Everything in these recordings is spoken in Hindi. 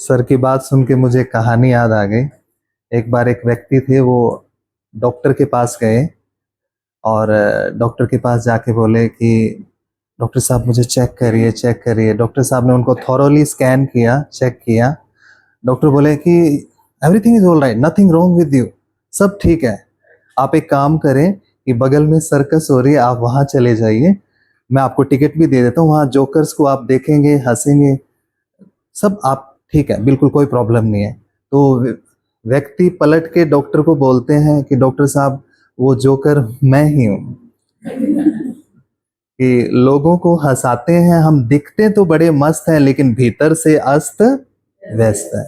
सर की बात सुन के मुझे कहानी याद आ गई। एक बार एक व्यक्ति थे, वो डॉक्टर के पास गए और डॉक्टर के पास जाके बोले कि डॉक्टर साहब मुझे चेक करिए, चेक करिए। डॉक्टर साहब ने उनको थॉरोली स्कैन किया, चेक किया। डॉक्टर बोले कि everything is all right, nothing wrong with you, सब ठीक है। आप एक काम करें कि बगल में सर्कस हो रही है, आप वहाँ चले जाइए, मैं आपको टिकट भी दे देता हूँ। वहाँ जोकर्स को आप देखेंगे, हंसेंगे, सब आप ठीक है, बिल्कुल कोई प्रॉब्लम नहीं है। तो व्यक्ति पलट के डॉक्टर को बोलते हैं कि डॉक्टर साहब वो जोकर मैं ही हूँ, कि लोगों को हंसाते हैं हम, दिखते तो बड़े मस्त हैं लेकिन भीतर से अस्त व्यस्त है।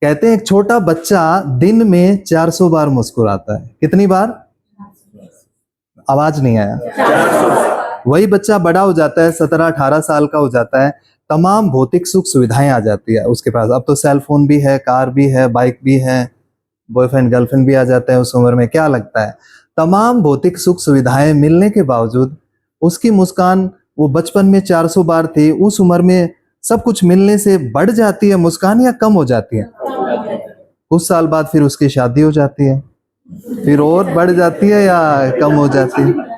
कहते हैं एक छोटा बच्चा दिन में 400 बार मुस्कुराता है। कितनी बार? आवाज नहीं आया। वही बच्चा बड़ा हो जाता है, 17-18 साल का हो जाता है, तमाम भौतिक सुख सुविधाएं आ जाती है उसके पास। अब तो सेल फोन भी है, कार भी है, बाइक भी है, बॉयफ्रेंड गर्लफ्रेंड भी आ जाता है उस उम्र में। क्या लगता है? तमाम भौतिक सुख सुविधाएं मिलने के बावजूद उसकी मुस्कान वो बचपन में 400 बार थी, उस उम्र में सब कुछ मिलने से बढ़ जाती है मुस्कान या कम हो जाती है? कुछ साल बाद फिर उसकी शादी हो जाती है, फिर और बढ़ जाती है या कम हो जाती है?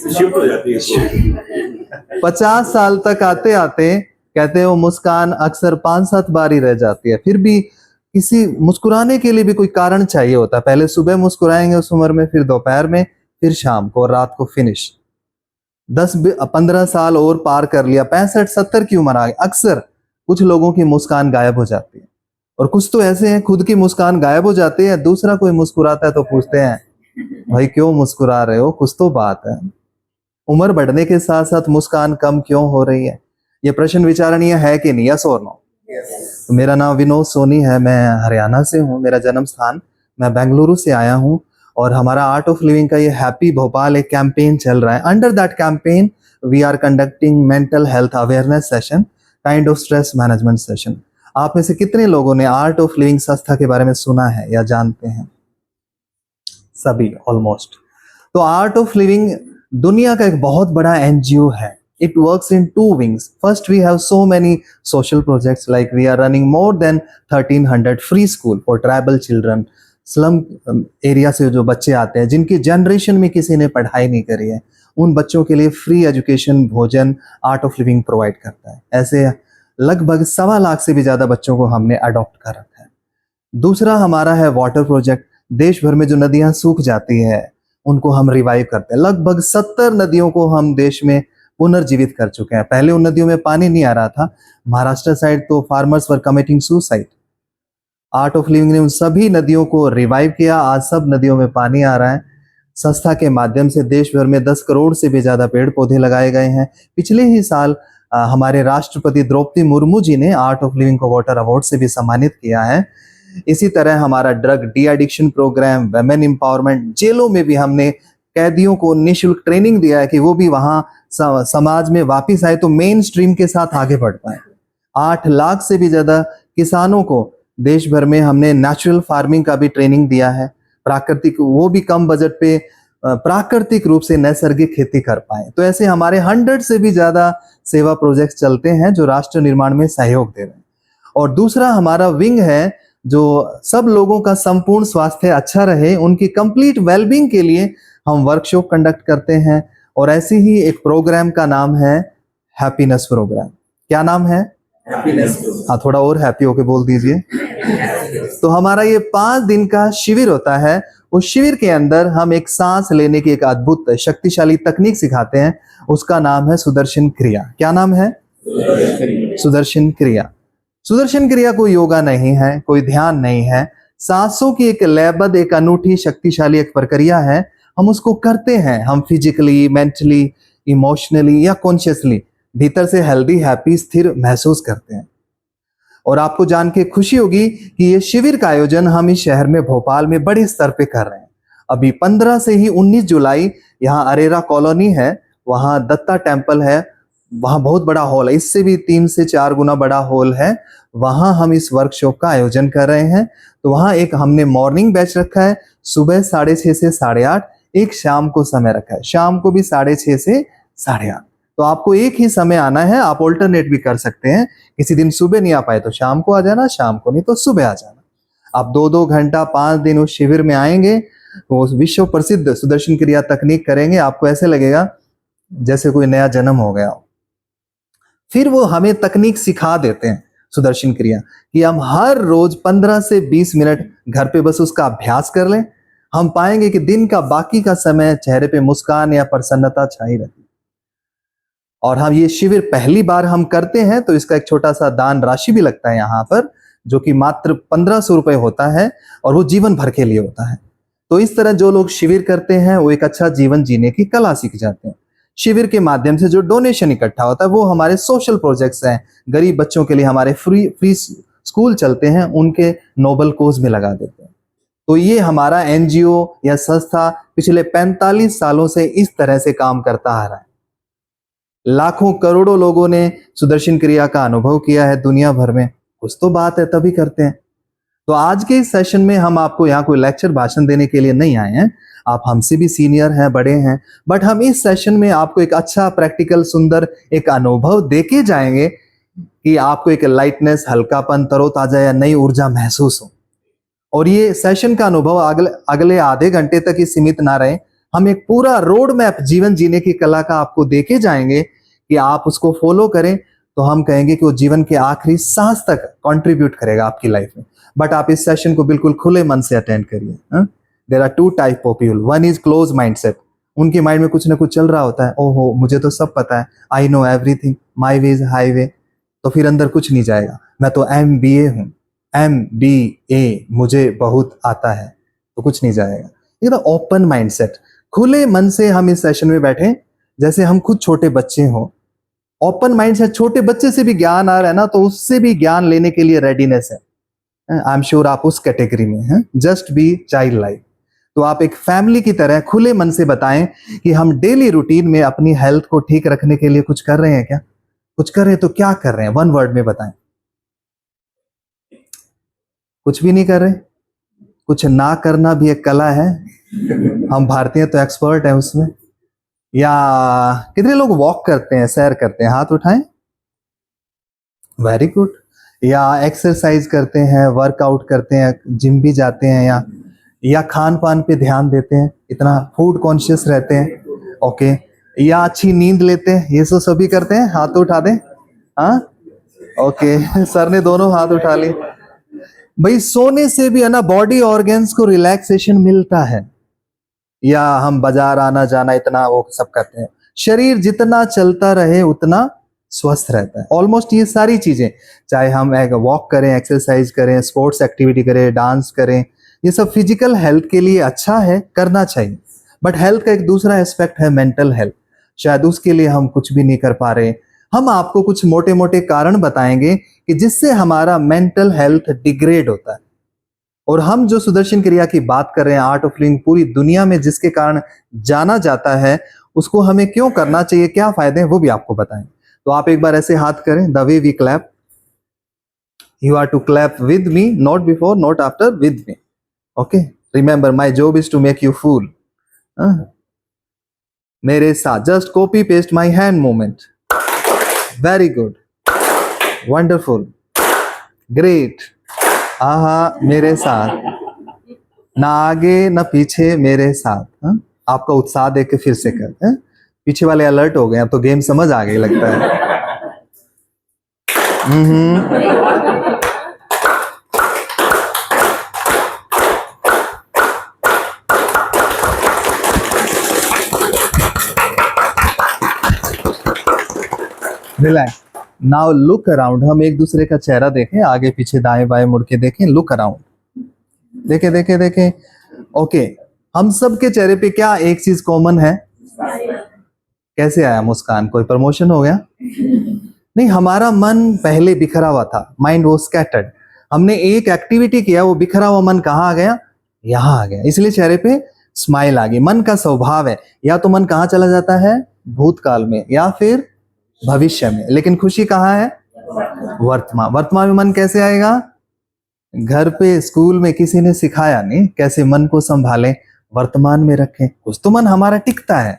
शिफ्ट हो जाती है। 50 साल तक आते आते कहते हैं वो मुस्कान अक्सर 5-7 बार ही रह जाती है। फिर भी किसी मुस्कुराने के लिए भी कोई कारण चाहिए होता है। पहले सुबह मुस्कुराएंगे उस उम्र में, फिर दोपहर में, फिर शाम को और रात को फिनिश। 10-15 साल और पार कर लिया, 65-70 की उम्र आ गई, अक्सर कुछ लोगों की मुस्कान गायब हो जाती है। और कुछ तो ऐसे हैं खुद की मुस्कान गायब हो जाती है, दूसरा कोई मुस्कुराता है तो पूछते हैं भाई क्यों मुस्कुरा रहे हो, कुछ तो बात है। उम्र बढ़ने के साथ साथ मुस्कान कम क्यों हो रही है? ये प्रश्न विचारणीय है कि नहीं? यस और नो? तो मेरा नाम विनोद सोनी है, मैं हरियाणा से हूँ, मेरा जन्म स्थान, मैं बेंगलुरु से आया हूँ। और हमारा आर्ट ऑफ लिविंग का ये हैप्पी भोपाल एक कैंपेन चल रहा है। Under that campaign we are conducting mental health awareness session, kind of stress management session. आप में से कितने लोगों ने आर्ट ऑफ लिविंग संस्था के बारे में सुना है या जानते हैं? सभी, ऑलमोस्ट। तो आर्ट ऑफ लिविंग दुनिया का एक बहुत बड़ा एनजीओ है। It works in two wings. First, we have so many social projects, like we are running more than 1300 free school for tribal children. Slum area से जो बच्चे आते हैं जिनकी जनरेशन में किसी ने पढ़ाई नहीं करी है, उन बच्चों के लिए फ्री एजुकेशन, भोजन आर्ट ऑफ लिविंग प्रोवाइड करता है। ऐसे लगभग 1.25 लाख से भी ज्यादा बच्चों को हमने अडॉप्ट कर रखा है। दूसरा हमारा है वाटर प्रोजेक्ट। देश भर में जो नदियां सूख जाती है उनको हम रिवाइव करते हैं। लगभग 70 नदियों को हम देश में पुनर्जीवित कर चुके हैं। पहले उन नदियों में पानी नहीं आ रहा था। महाराष्ट्र साइड तो farmers were committing suicide. Art of living ने उन सभी नदियों को रिवाइव किया, आज सब नदियों में पानी आ रहा है। संस्था के माध्यम से देश भर में 10 करोड़ से भी ज्यादा पेड़ पौधे लगाए गए हैं। पिछले ही साल हमारे राष्ट्रपति द्रौपदी मुर्मू जी ने आर्ट ऑफ लिविंग को वाटर अवार्ड से भी सम्मानित किया है। इसी तरह हमारा drug de addiction programme, women empowerment, जेलों में भी हमने कैदियों को निःशुल्क ट्रेनिंग दिया है कि वो भी वहां समाज में वापस आए तो मेन स्ट्रीम के साथ आगे बढ़ पाए। 8 लाख से भी ज्यादा किसानों को देश भर में हमने नेचुरल फार्मिंग का भी ट्रेनिंग दिया है। प्राकृतिक, वो भी कम बजट पे प्राकृतिक रूप से नैसर्गिक खेती कर पाए। तो ऐसे हमारे 100 से भी ज्यादा सेवा प्रोजेक्ट्स चलते हैं जो राष्ट्र निर्माण में सहयोग दे रहे हैं। और दूसरा हमारा विंग है जो सब लोगों का संपूर्ण स्वास्थ्य अच्छा रहे, उनकी कंप्लीट वेलबींग के लिए हम वर्कशॉप कंडक्ट करते हैं। और ऐसे ही एक प्रोग्राम का नाम है हैप्पीनेस प्रोग्राम। क्या नाम है? हैप्पीनेस। हाँ, थोड़ा और हैप्पी होके बोल दीजिए। तो हमारा ये 5 दिन का शिविर होता है। उस शिविर के अंदर हम एक सांस लेने की एक अद्भुत शक्तिशाली तकनीक सिखाते हैं, उसका नाम है सुदर्शन क्रिया। क्या नाम है? सुदर्शन क्रिया। सुदर्शन क्रिया कोई योगा नहीं है, कोई ध्यान नहीं है, सांसों की एक लयबद्ध, एक अनूठी शक्तिशाली एक प्रक्रिया है। हम उसको करते हैं, हम फिजिकली, मेंटली, इमोशनली या कॉन्शियसली भीतर से हेल्दी, हैप्पी, स्थिर महसूस करते हैं। और आपको जान के खुशी होगी कि ये शिविर का आयोजन हम इस शहर में भोपाल में बड़े स्तर पे कर रहे हैं। अभी 15 से ही 19 जुलाई यहाँ अरेरा कॉलोनी है, वहाँ दत्ता टेम्पल है, वहाँ बहुत बड़ा हॉल है, इससे भी 3 से 4 गुना बड़ा हॉल है। वहाँ हम इस वर्कशॉप का आयोजन कर रहे हैं। तो वहाँ एक हमने मॉर्निंग बैच रखा है, सुबह 6:30 से 8:30, एक शाम को समय रखा है, शाम को भी 6:30 से 8:30। तो आपको एक ही समय आना है, आप ऑल्टरनेट भी कर सकते हैं, किसी दिन सुबह नहीं आ पाए तो शाम को आ जाना, शाम को नहीं तो सुबह आ जाना। आप 2-2 घंटा 5 दिन उस शिविर में आएंगे, वो विश्व प्रसिद्ध सुदर्शन क्रिया तकनीक करेंगे, आपको ऐसे लगेगा जैसे कोई नया जन्म हो गया हो। फिर वो हमें तकनीक सिखा देते हैं सुदर्शन क्रिया कि हम हर रोज 15 से 20 मिनट घर पे बस उसका अभ्यास कर लें, हम पाएंगे कि दिन का बाकी का समय चेहरे पे मुस्कान या प्रसन्नता छाई रहती है। और हम ये शिविर पहली बार हम करते हैं तो इसका एक छोटा सा दान राशि भी लगता है यहाँ पर, जो कि मात्र 1500 रुपए होता है और वो जीवन भर के लिए होता है। तो इस तरह जो लोग शिविर करते हैं वो एक अच्छा जीवन जीने की कला सीख जाते हैं। शिविर के माध्यम से जो डोनेशन इकट्ठा होता है वो हमारे सोशल प्रोजेक्ट्स हैं, गरीब बच्चों के लिए हमारे फ्री स्कूल चलते हैं, उनके नोबल कोज में लगा देते हैं। तो ये हमारा एनजीओ या संस्था पिछले 45 सालों से इस तरह से काम करता आ रहा है। लाखों करोड़ों लोगों ने सुदर्शन क्रिया का अनुभव किया है दुनिया भर में, कुछ तो बात है तभी करते हैं। तो आज के इस सेशन में हम आपको यहाँ कोई लेक्चर भाषण देने के लिए नहीं आए हैं, आप हमसे भी सीनियर हैं, बड़े हैं, बट हम इस सेशन में आपको एक अच्छा प्रैक्टिकल सुंदर एक अनुभव देके जाएंगे कि आपको एक लाइटनेस, हल्कापन, तरोताजा या नई ऊर्जा महसूस हो। और ये सेशन का अनुभव अगले आधे घंटे तक ही सीमित ना रहे, हम एक पूरा रोड मैप जीवन जीने की कला का आपको देके जाएंगे कि आप उसको फॉलो करें तो हम कहेंगे कि वो जीवन के आखिरी सांस तक कंट्रीब्यूट करेगा आपकी लाइफ में। बट आप इस सेशन को बिल्कुल खुले मन से अटेंड करिए। There are 2 type of people, one is close mindset, उनके माइंड में कुछ ना कुछ चल रहा होता है, ओहो मुझे तो सब पता है, I know everything, my way is highway, तो फिर अंदर कुछ नहीं जाएगा। मैं तो MBA हूँ, MBA मुझे बहुत आता है, तो कुछ नहीं जाएगा। ये तो ओपन माइंडसेट, खुले मन से हम इस सेशन में बैठे जैसे हम खुद छोटे बच्चे हो। ओपन माइंड से छोटे बच्चे से भी ज्ञान आ रहा है ना, तो उससे भी ज्ञान लेने के लिए रेडीनेस है। आई एम श्योर आप उस कैटेगरी में हैं, जस्ट बी चाइल्ड लाइफ। तो आप एक फैमिली की तरह खुले मन से बताएं कि हम डेली रूटीन में अपनी हेल्थ को ठीक रखने के लिए कुछ कर रहे हैं क्या, कुछ कर रहे हैं तो क्या कर रहे हैं, 1 वर्ड में बताएं। कुछ भी नहीं कर रहे, कुछ ना करना भी एक कला है, हम भारतीय तो एक्सपर्ट हैं उसमें। या कितने लोग वॉक करते हैं, सैर करते हैं, हाथ उठाएं, वेरी गुड। या एक्सरसाइज करते हैं, वर्कआउट करते हैं, जिम भी जाते हैं, या खान पान पे ध्यान देते हैं, इतना फूड कॉन्शियस रहते हैं, ओके। या अच्छी नींद लेते हैं, ये सब सभी करते हैं, हाथ उठा दें, हाँ ओके, सर ने दोनों हाथ उठा लिए। भाई सोने से भी है ना बॉडी ऑर्गन्स को रिलैक्सेशन मिलता है, या हम बाजार आना जाना इतना वो सब करते हैं, शरीर जितना चलता रहे उतना स्वस्थ रहता है। ऑलमोस्ट ये सारी चीजें, चाहे हम एक वॉक करें, एक्सरसाइज करें, स्पोर्ट्स एक्टिविटी करें, डांस करें, ये सब फिजिकल हेल्थ के लिए अच्छा है, करना चाहिए। बट हेल्थ का एक दूसरा एस्पेक्ट है मेंटल हेल्थ, शायद उसके लिए हम कुछ भी नहीं कर पा रहे। हम आपको कुछ मोटे मोटे कारण बताएंगे कि जिससे हमारा मेंटल हेल्थ डिग्रेड होता है। और हम जो सुदर्शन क्रिया की बात कर रहे हैं, आर्ट ऑफ लिविंग, पूरी दुनिया में जिसके कारण जाना जाता है, उसको हमें क्यों करना चाहिए, क्या फायदे हैं, वो भी आपको बताएं। तो आप एक बार ऐसे हाथ करें, the way we clap, you are to clap with me, not before, not after, with me, okay. Remember my job is to make you fool. मेरे साथ just copy paste my hand movement, very good, wonderful, great. हाँ मेरे साथ, ना आगे ना पीछे, मेरे साथ। आपका उत्साह देख के फिर से कर, पीछे वाले अलर्ट हो गए, अब तो गेम समझ आ गई लगता है। रिलैक्स, नाउ लुक अराउंड, हम एक दूसरे का चेहरा देखें, आगे पीछे दाएं बाएं मुड़ के देखें, लुक अराउंड, देखें देखें देखें, ओके। हम सब के चेहरे पे क्या एक चीज कॉमन है, कैसे आया मुस्कान, कोई प्रमोशन हो गया? नहीं, हमारा मन पहले बिखरा हुआ था, माइंड वो स्कैटर्ड, हमने एक एक्टिविटी किया, वो बिखरा हुआ मन कहाँ आ गया, यहाँ आ गया, इसलिए चेहरे पे स्माइल आ गई। मन का स्वभाव है, या तो मन कहाँ चला जाता है, भूतकाल में, या फिर भविष्य में, लेकिन खुशी कहाँ है, वर्तमान। वर्तमान में मन कैसे आएगा, घर पे स्कूल में किसी ने सिखाया नहीं कैसे मन को संभालें, वर्तमान में रखें, कुछ तो मन हमारा टिकता है।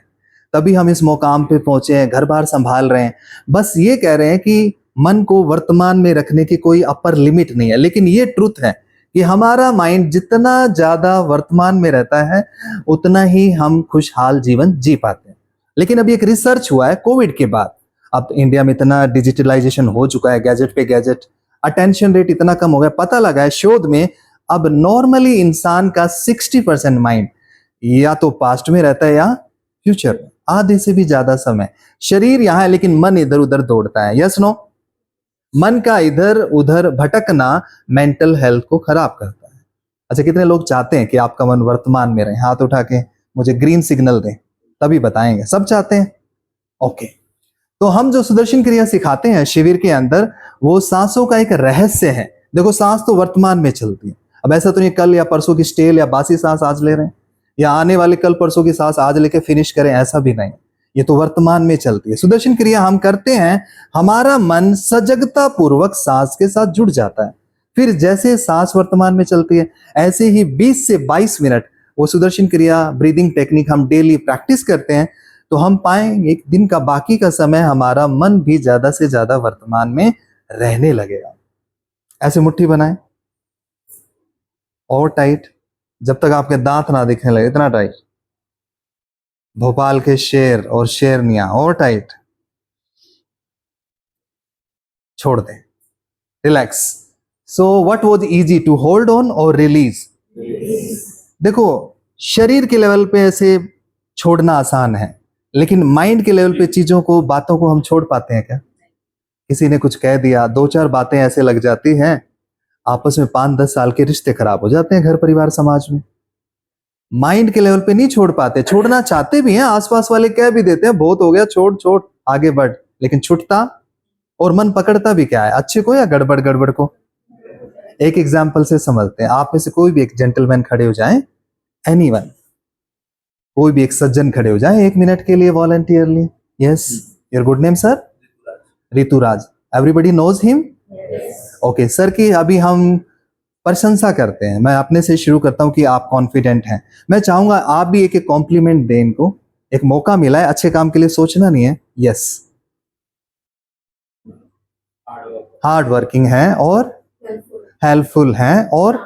तभी हम इस मुकाम पे पहुंचे हैं, घर बार संभाल रहे हैं। बस ये कह रहे हैं कि मन को वर्तमान में रखने की कोई अपर लिमिट नहीं है, लेकिन ये ट्रुथ है कि हमारा माइंड जितना ज्यादा वर्तमान में रहता है उतना ही हम खुशहाल जीवन जी पाते हैं। लेकिन अभी एक रिसर्च हुआ है कोविड के बाद, अब इंडिया में इतना डिजिटलाइजेशन हो चुका है, गैजेट पे गैजेट, अटेंशन रेट इतना कम हो गया, पता लगा है शोध में अब नॉर्मली इंसान का 60% माइंड या तो पास्ट में रहता है या फ्यूचर में, आधे से भी ज्यादा समय। शरीर यहाँ है लेकिन मन इधर उधर दौड़ता है। Yes no? मन का इधर उधर भटकना मेंटल हेल्थ को खराब करता है। अच्छा, कितने लोग चाहते हैं कि आपका मन वर्तमान में रहे? हाथ उठा के मुझे ग्रीन सिग्नल दें, तभी बताएंगे। सब चाहते हैं? ओके। तो हम जो सुदर्शन क्रिया सिखाते हैं शिविर के अंदर, वो सांसों का एक रहस्य है। देखो, सांस तो वर्तमान में चलती है। अब ऐसा तो नहीं कल या परसों की स्टेल या बासी सांस आज ले रहे हैं, या आने वाले कल परसों की सांस आज लेके फिनिश करें, ऐसा भी नहीं। ये तो वर्तमान में चलती है। सुदर्शन क्रिया हम करते हैं, हमारा मन सजगता पूर्वक सांस के साथ जुड़ जाता है। फिर जैसे सांस वर्तमान में चलती है, ऐसे ही 20 से 22 मिनट वो सुदर्शन क्रिया ब्रीदिंग टेक्निक हम डेली प्रैक्टिस करते हैं, तो हम पाएंगे एक दिन का बाकी का समय हमारा मन भी ज्यादा से ज्यादा वर्तमान में रहने लगेगा। ऐसे मुट्ठी बनाएं और टाइट, जब तक आपके दांत ना दिखने लगे, इतना टाइट। भोपाल के शेर और शेरनियां, और टाइट। छोड़ दें, relax. So what was easy, to hold on और रिलीज? देखो, शरीर के लेवल पे ऐसे छोड़ना आसान है, लेकिन माइंड के लेवल पे चीजों को, बातों को हम छोड़ पाते हैं क्या? किसी ने कुछ कह दिया, 2-4 बातें ऐसे लग जाती हैं, आपस में 5-10 साल के रिश्ते खराब हो जाते हैं घर परिवार समाज में। माइंड के लेवल पे नहीं छोड़ पाते, छोड़ना चाहते भी हैं, आसपास वाले कह भी देते हैं बहुत हो गया, छोड़ छोड़ आगे बढ़, लेकिन छुटता और मन पकड़ता भी क्या है, अच्छे को या गड़बड़ गड़बड़ को? एक एग्जाम्पल से समझते हैं। आप में से कोई भी एक जेंटलमैन खड़े हो जाए, एनीवन, कोई भी एक सज्जन खड़े हो जाए 1 मिनट के लिए voluntarily. Yes, your good name sir? Rituraj. Everybody knows him? Okay sir की अभी हम प्रशंसा करते हैं। मैं अपने से शुरू करता हूं कि आप कॉन्फिडेंट हैं। मैं चाहूंगा आप भी एक एक कॉम्प्लीमेंट दें इनको, एक मौका मिला है, अच्छे काम के लिए सोचना नहीं है। यस, हार्ड वर्किंग है और हेल्पफुल है और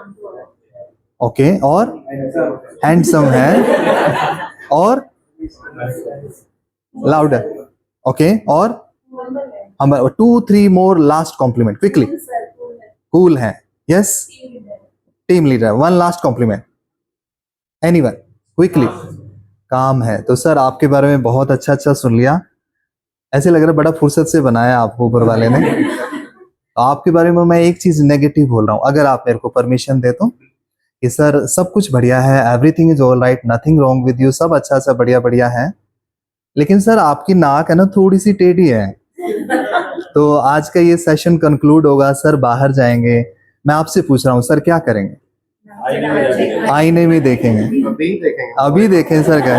ओके, और हैंडसम है और लाउडर, ओके, और हम 2-3 more last compliment quickly. Cool है, yes, team leader, 1 last compliment, anyone, quickly. काम है। तो सर आपके बारे में बहुत अच्छा सुन लिया, ऐसे लग रहा है बड़ा फुर्सत से बनाया आपको ऊपर वाले ने। आपके बारे में मैं एक चीज नेगेटिव बोल रहा हूँ, अगर आप मेरे को परमिशन दे तो, कि सर सब कुछ बढ़िया है, everything is all right, nothing wrong with you, सब अच्छा बढ़िया बढ़िया है, लेकिन सर आपकी नाक है ना थोड़ी सी टेढ़ी है। तो आज का ये सेशन कंक्लूड होगा, सर बाहर जाएंगे, मैं आपसे पूछ रहा हूँ सर क्या करेंगे? आईने में देखेंगे? अभी देखें सर, क्या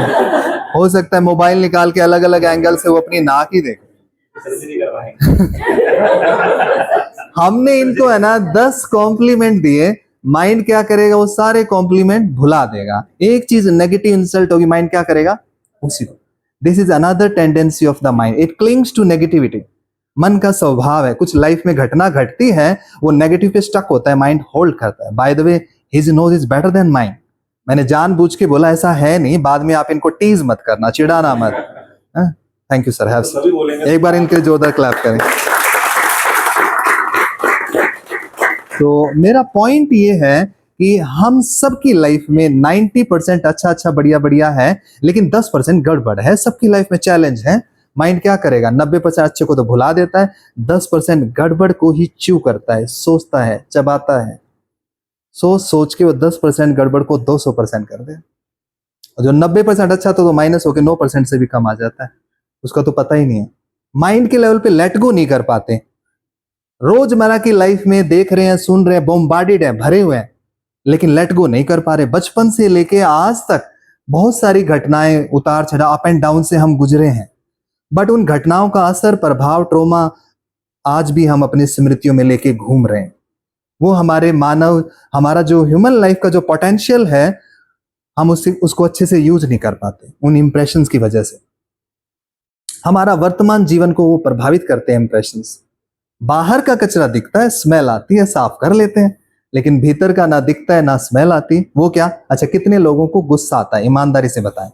हो सकता है मोबाइल निकाल के अलग अलग एंगल से वो अपनी नाक ही देखें। हमने इनको है ना 10 कॉम्प्लीमेंट दिए, माइंड क्या करेगा, वो सारे कॉम्प्लीमेंट भुला देगा। एक चीज नेगेटिव इंसल्ट होगी, माइंड क्या करेगा उसी को। This is another tendency of the mind, it clings to negativity. मन का स्वभाव है, कुछ लाइफ में घटना घटती है, वो नेगेटिव पे स्टक होता है, माइंड होल्ड करता है। By the way, his nose is better than mind. मैंने जानबूझ के बोला, ऐसा है नहीं, बाद में आप इनको टीज मत करना, चिढ़ाना मत। थैंक यू सर, एक बार इनके जोरदार क्लैप करें। तो मेरा पॉइंट ये है कि हम सबकी लाइफ में 90% अच्छा बढ़िया बढ़िया है, लेकिन 10% गड़बड़ है। सबकी लाइफ में चैलेंज है। माइंड क्या करेगा, 90% अच्छे को तो भुला देता है, 10% गड़बड़ को ही च्यू करता है, सोचता है, चबाता है, सोच के वो 10% गड़बड़ को 200% कर दे। और जो 90% अच्छा तो माइनस होकर 9% से भी कम आ जाता है, उसका तो पता ही नहीं है। माइंड के लेवल पे लेट गो नहीं कर पाते। रोजमर्रा की लाइफ में देख रहे हैं, सुन रहे हैं, बॉम्बार्डेड है, भरे हुए हैं, लेकिन लेट गो नहीं कर पा रहे। बचपन से लेके आज तक बहुत सारी घटनाएं, उतार चढ़ाव, अप एंड डाउन से हम गुजरे हैं, बट उन घटनाओं का असर, प्रभाव, ट्रोमा आज भी हम अपनी स्मृतियों में लेके घूम रहे हैं। वो हमारा जो ह्यूमन लाइफ का जो पोटेंशियल है, हम उसको अच्छे से यूज नहीं कर पाते उन इंप्रेशंस की वजह से। हमारा वर्तमान जीवन को वो प्रभावित करते हैं इंप्रेशंस। बाहर का कचरा दिखता है, स्मेल आती है, साफ कर लेते हैं, लेकिन भीतर का ना दिखता है ना स्मेल आती। वो क्या? अच्छा, कितने लोगों को गुस्सा आता है? ईमानदारी से बताएं।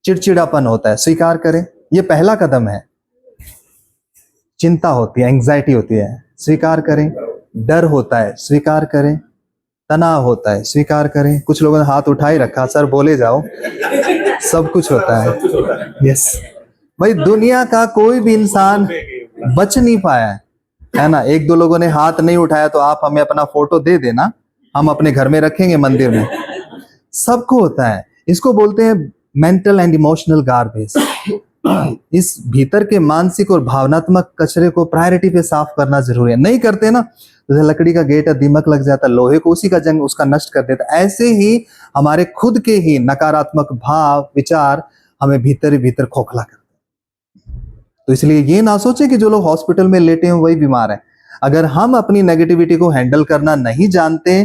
चिड़चिड़ापन होता है, स्वीकार करें, ये पहला कदम है। चिंता होती है, एंग्जाइटी होती है, स्वीकार करें। डर होता है, स्वीकार करें। तनाव होता है, स्वीकार करें। कुछ लोगों ने हाथ उठा ही रखा, सर बोले जाओ। सब कुछ होता है। कुछ होता है। यस भाई, दुनिया का कोई भी इंसान बच नहीं पाया है ना। एक दो लोगों ने हाथ नहीं उठाया तो आप हमें अपना फोटो दे देना, हम अपने घर में रखेंगे, मंदिर में। सबको होता है। इसको बोलते हैं मेंटल एंड इमोशनल गार्बेज। इस भीतर के मानसिक और भावनात्मक कचरे को प्रायोरिटी पे साफ करना जरूरी है। नहीं करते ना, जैसे लकड़ी का गेट है, दीमक लग जाता है, लोहे को उसी का जंग उसका नष्ट कर देता है। ऐसे ही हमारे खुद के ही नकारात्मक भाव विचार हमें भीतर ही भीतर खोखला करते हैं। तो इसलिए ये ना सोचे कि जो लोग हॉस्पिटल में लेटे हैं वही बीमार है। अगर हम अपनी नेगेटिविटी को हैंडल करना नहीं जानते,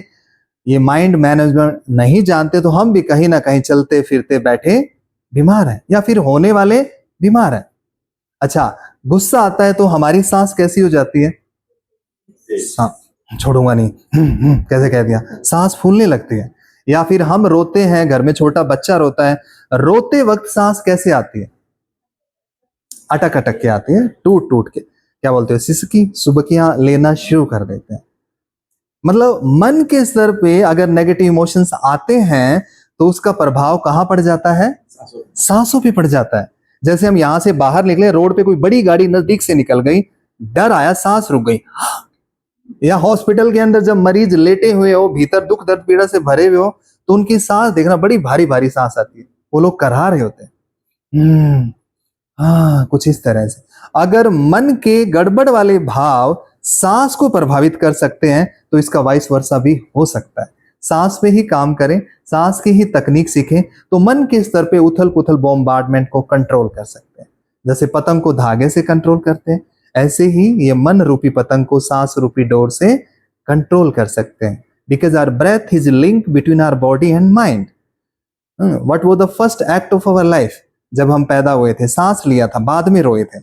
ये माइंड मैनेजमेंट नहीं जानते, तो हम भी कहीं ना कहीं चलते फिरते बैठे बीमार हैं, या फिर होने वाले बीमार हैं। अच्छा, गुस्सा आता है तो हमारी सांस कैसी हो जाती है? छोड़ूंगा नहीं, कैसे कह दिया, सांस फूलने लगती है। या फिर हम रोते हैं, घर में छोटा बच्चा रोता है, रोते वक्त सांस कैसे आती है? अटक अटक के आती है, टूट टूट के। क्या बोलते हैं, सिसकी सुबकियां लेना शुरू कर देते हैं। मतलब मन के स्तर पे अगर नेगेटिव इमोशंस आते हैं तो उसका प्रभाव कहां पड़ जाता है? सांसों पे पड़ जाता है। जैसे हम यहां से बाहर निकले, रोड पे कोई बड़ी गाड़ी नजदीक से निकल गई, डर आया, सांस रुक गई। या हॉस्पिटल के अंदर जब मरीज लेटे हुए हो, भीतर दुख दर्द पीड़ा से भरे हुए हो, तो उनकी सांस देखना, बड़ी भारी भारी सांस आती है, वो लोग करहा रहे होते हैं। हाँ, कुछ इस तरह से। अगर मन के गड़बड़ वाले भाव सांस को प्रभावित कर सकते हैं तो इसका वाइस वर्सा भी हो सकता है। सांस पे ही काम करें, सांस की ही तकनीक सीखें, तो मन के स्तर पे उथल पुथल बॉम्बार्डमेंट को कंट्रोल कर सकते हैं। जैसे पतंग को धागे से कंट्रोल करते हैं, ऐसे ही ये मन रूपी पतंग को सांस रूपी डोर से कंट्रोल कर सकते हैं। Because our breath is link between our body and mind. What was the first act of our life? जब हम पैदा हुए थे, सांस लिया था, बाद में रोए थे।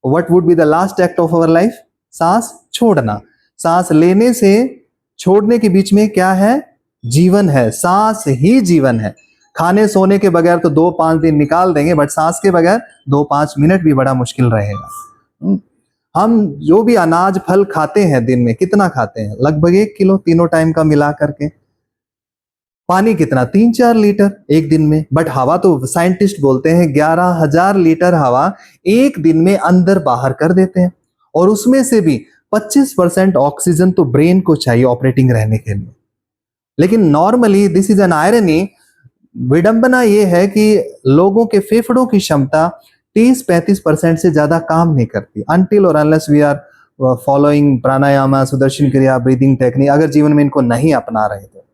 What would be the last act of our life? सांस छोड़ना। सांस लेने से छोड़ने के बीच में क्या है? जीवन है। सांस ही जीवन है। खाने सोने के बगैर तो 2-5 दिन निकाल देंगे, बट सांस के बगैर 2-5 मिनट भी बड़ा मुश्किल रहेगा। हम जो भी अनाज फल खाते हैं, दिन में कितना खाते हैं? लगभग 1 किलो, तीनों टाइम का मिला करके। पानी कितना? 3-4 लीटर एक दिन में। बट हवा तो साइंटिस्ट बोलते हैं 11,000 लीटर हवा एक दिन में अंदर बाहर कर देते हैं, और उसमें से भी 25% ऑक्सीजन तो ब्रेन को चाहिए ऑपरेटिंग रहने के लिए। लेकिन normally this is an irony, विडंबना यह है कि लोगों के फेफड़ों की क्षमता 30-35% से ज्यादा काम नहीं करती, अनटिल और अनलेस वी आर फॉलोइंग प्राणायाम, सुदर्शन क्रिया, ब्रीदिंग टेक्निक, अगर जीवन में इनको नहीं अपना रहे तो।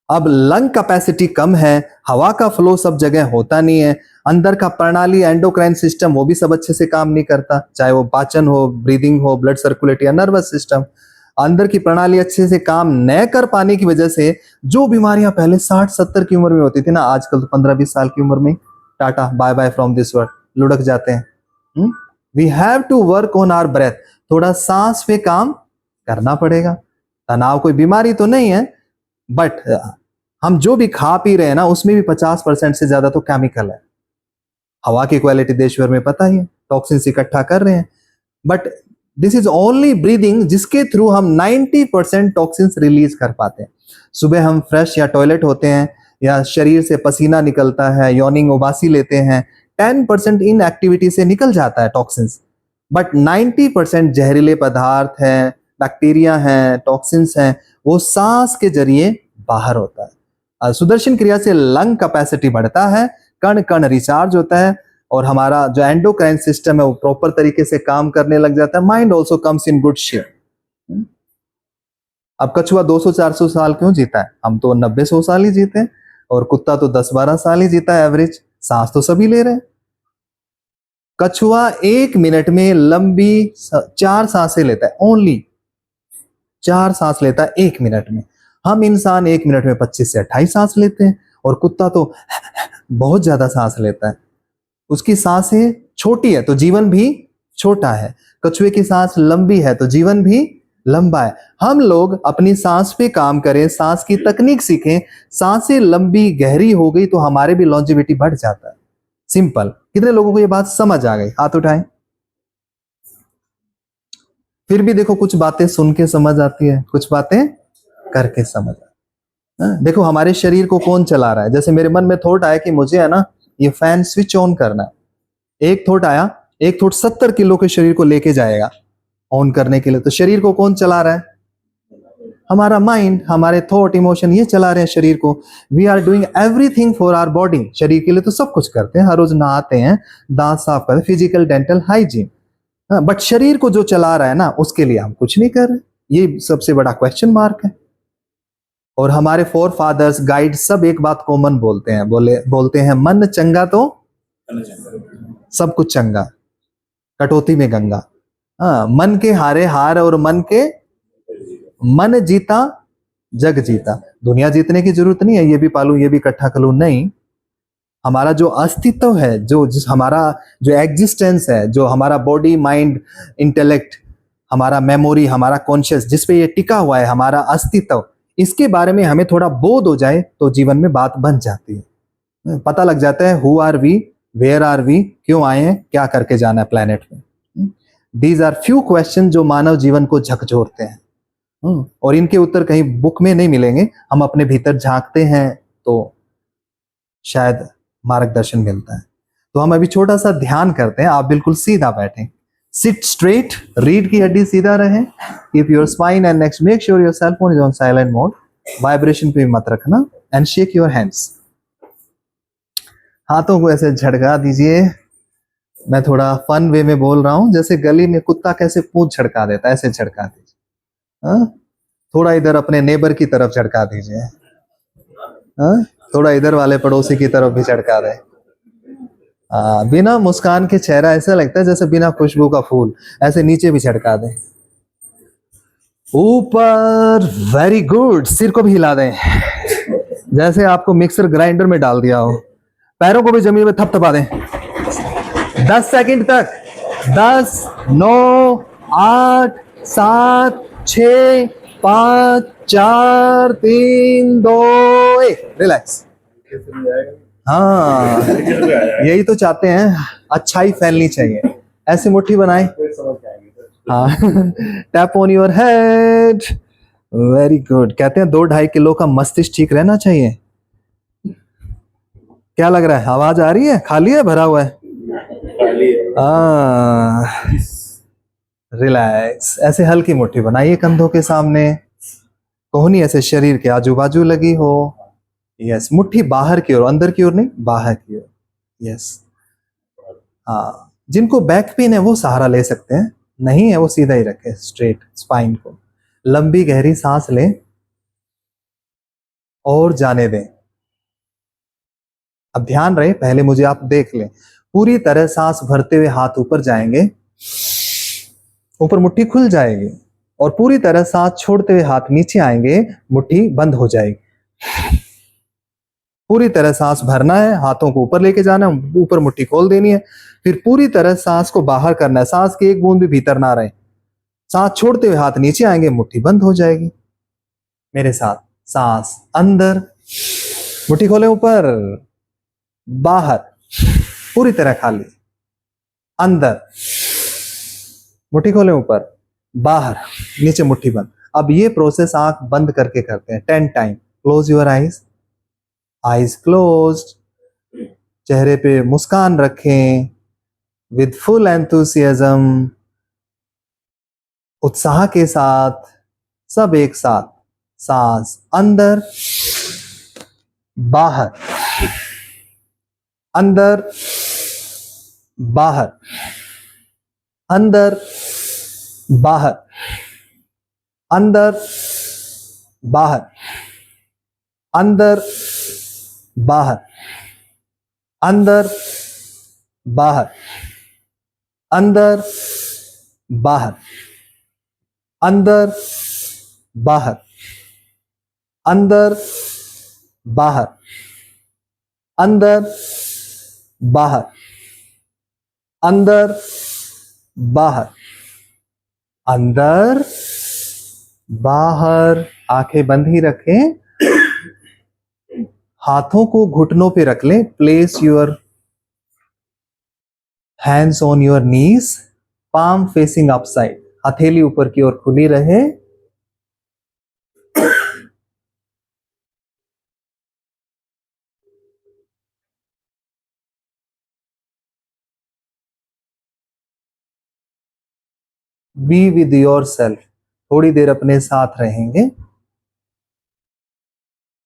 अब लंग कैपेसिटी कम है, हवा का फ्लो सब जगह होता नहीं है, अंदर का प्रणाली एंडोक्राइन सिस्टम वो भी सब अच्छे से काम नहीं करता, चाहे वो पाचन हो, ब्रीदिंग हो, ब्लड सर्कुलेट या नर्वस सिस्टम। अंदर की प्रणाली अच्छे से काम न कर पाने की वजह से जो बीमारियां पहले 60-70 की उम्र में होती थी ना, आजकल तो 15-20 साल की उम्र में tata bye bye from this world, लुढ़क जाते हैं। We have to work on our breath. थोड़ा सांस पे काम करना पड़ेगा। तनाव कोई बीमारी तो नहीं है, बट हम जो भी खा पी रहे हैं ना, उसमें भी 50% से ज्यादा तो केमिकल है। हवा की क्वालिटी देश भर में पता ही है, टॉक्सिन्स इकट्ठा कर रहे हैं। But this is only breathing, जिसके थ्रू हम 90% टॉक्सिन्स रिलीज कर पाते हैं। सुबह हम फ्रेश या टॉयलेट होते हैं, या शरीर से पसीना निकलता है, यॉर्निंग उबासी लेते हैं, 10% इन एक्टिविटी से निकल जाता है टॉक्सिन्स। बट 90% जहरीले पदार्थ हैं, बैक्टीरिया हैं, टॉक्सिन्स हैं, वो सांस के जरिए बाहर होता है। सुदर्शन क्रिया से लंग कैपेसिटी बढ़ता है, कण कण रिचार्ज होता है, और हमारा जो एंडोक्राइन सिस्टम है वो प्रॉपर तरीके से काम करने लग जाता है। Mind also comes in good shape. अब कछुआ 200-400 साल क्यों जीता है? हम तो 90-100 साल ही जीते हैं, और कुत्ता तो 10-12 साल ही जीता है एवरेज। सांस तो सभी ले रहे हैं। कछुआ 1 मिनट में लंबी 4 सांसें लेता है, ओनली 4 सांस लेता है 1 मिनट में। हम इंसान 1 मिनट में 25 से 28 सांस लेते हैं, और कुत्ता तो बहुत ज्यादा सांस लेता है, उसकी सांसें छोटी है तो जीवन भी छोटा है। कछुए की सांस लंबी है तो जीवन भी लंबा है। हम लोग अपनी सांस पे काम करें, सांस की तकनीक सीखें, सांसें लंबी गहरी हो गई तो हमारे भी लॉन्जेविटी बढ़ जाता है। सिंपल। कितने लोगों को ये बात समझ आ गई? हाथ उठाएं। फिर भी देखो, कुछ बातें सुन के समझ आती है, कुछ बातें करके समझ आती है। देखो हमारे शरीर को कौन चला रहा है। जैसे मेरे मन में थॉट आया कि मुझे है ना ये फैन स्विच ऑन करना है, एक थॉट आया, एक थॉट 70 किलो के शरीर को लेके जाएगा ऑन करने के लिए, तो शरीर को कौन चला रहा है? हमारा माइंड, हमारे थॉट, इमोशन, ये चला रहे हैं शरीर को। We are doing everything for our body. शरीर के लिए तो सब कुछ करते हैं, हर रोज नहाते हैं, दांत साफ करते हैं, फिजिकल डेंटल हाइजीन, बट शरीर को जो चला रहा है ना उसके लिए हम कुछ नहीं कर रहे। ये सबसे बड़ा क्वेश्चन मार्क है। और हमारे फोर फादर्स, गाइड सब एक बात कॉमन बोलते हैं, बोलते हैं मन चंगा तो सब कुछ चंगा, कटौती में गंगा। हाँ, मन के हारे हार और मन जीता जग जीता। दुनिया जीतने की जरूरत नहीं है, ये भी पालू ये भी इकट्ठा करूं, नहीं। हमारा जो अस्तित्व है, हमारा जो एग्जिस्टेंस है, जो हमारा बॉडी माइंड इंटेलेक्ट, हमारा मेमोरी, हमारा कॉन्शियस, जिस पे ये टिका हुआ है हमारा अस्तित्व, इसके बारे में हमें थोड़ा बोध हो जाए तो जीवन में बात बन जाती है। पता लग जाता है who are we, where are we, क्यों आए हैं, क्या करके जाना है प्लेनेट में। दीज आर फ्यू क्वेश्चन जो मानव जीवन को झकझोरते हैं। और इनके उत्तर कहीं बुक में नहीं मिलेंगे, हम अपने भीतर झांकते हैं तो शायद मार्गदर्शन मिलता है। तो हम अभी छोटा सा ध्यान करते हैं। आप बिल्कुल सीधा बैठें, सिट स्ट्रेट, रीढ़ की हड्डी सीधा रहे, keep your spine and next, make sure your cell phone is on silent mode, vibration पे मत रखना, एंड शेक योर हैंड्स। हाथों को ऐसे झटका दीजिए। मैं थोड़ा फन वे में बोल रहा हूं, जैसे गली में कुत्ता कैसे पूंछ झटका देता है, ऐसे झटका दीजिए। थोड़ा इधर अपने नेबर की तरफ झटका दीजिए, थोड़ा इधर वाले पड़ोसी की तरफ भी झटका दे। बिना मुस्कान के चेहरा ऐसा लगता है जैसे बिना खुशबू का फूल, ऐसे नीचे भी झटका दे, ऊपर, वेरी गुड। सिर को भी हिला दें जैसे आपको मिक्सर ग्राइंडर में डाल दिया हो। पैरों को भी जमीन में थपथपा दें 10 सेकंड तक। 10, 9, 8, 7, 6, 5, 4, 3, 2, 1, रिलैक्स। हाँ, यही तो चाहते हैं, अच्छाई फैलनी चाहिए। ऐसे मुट्ठी बनाए, हाँ, tap on your head, very good. कहते हैं 2-2.5 किलो का मस्तिष्क ठीक रहना चाहिए। क्या लग रहा है, आवाज आ रही है, खाली है, भरा हुआ है? रिलैक्स। ऐसे हल्की मुट्ठी बनाइए कंधों के सामने, कोहनी ऐसे शरीर के आजू बाजू लगी हो। यस, मुट्ठी बाहर की ओर, अंदर की ओर नहीं, बाहर की ओर। यस। हाँ, जिनको बैक पेन है वो सहारा ले सकते हैं, नहीं है वो सीधा ही रखे स्ट्रेट स्पाइन को। लंबी गहरी सांस लें और जाने दें। अब ध्यान रहे, पहले मुझे आप देख लें। पूरी तरह सांस भरते हुए हाथ ऊपर जाएंगे, ऊपर मुट्ठी खुल जाएगी, और पूरी तरह सांस छोड़ते हुए हाथ नीचे आएंगे, मुट्ठी बंद हो जाएगी। पूरी तरह सांस भरना है, हाथों को ऊपर लेके जाना है, ऊपर मुट्ठी खोल देनी है, फिर पूरी तरह सांस को बाहर करना है, सांस की एक बूंद भी भीतर ना रहे। सांस छोड़ते हुए हाथ नीचे आएंगे, मुट्ठी बंद हो जाएगी। मेरे साथ, सांस अंदर, मुट्ठी खोले ऊपर, बाहर, पूरी तरह खाली, अंदर, मुट्ठी खोले ऊपर, बाहर, नीचे मुट्ठी बंद। अब ये प्रोसेस आंख बंद करके करते हैं 10 time. Close your eyes, eyes closed. चेहरे पे मुस्कान रखें विद फुल एंथुसियाज्म, उत्साह के साथ, सब एक साथ। सांस अंदर, बाहर, अंदर, बाहर, अंदर, बाहर, अंदर, बाहर, अंदर, बाहर, अंदर, बाहर, अंदर, बाहर, अंदर, बाहर, अंदर, बाहर, अंदर बाहर, अंदर बाहर, अंदर बाहर। आंखें बंद ही रखें, हाथों को घुटनों पे रख लें। Place your hands on your knees, palm facing upside, हथेली ऊपर की ओर खुली रहे। बी विद योर सेल्फ, थोड़ी देर अपने साथ रहेंगे।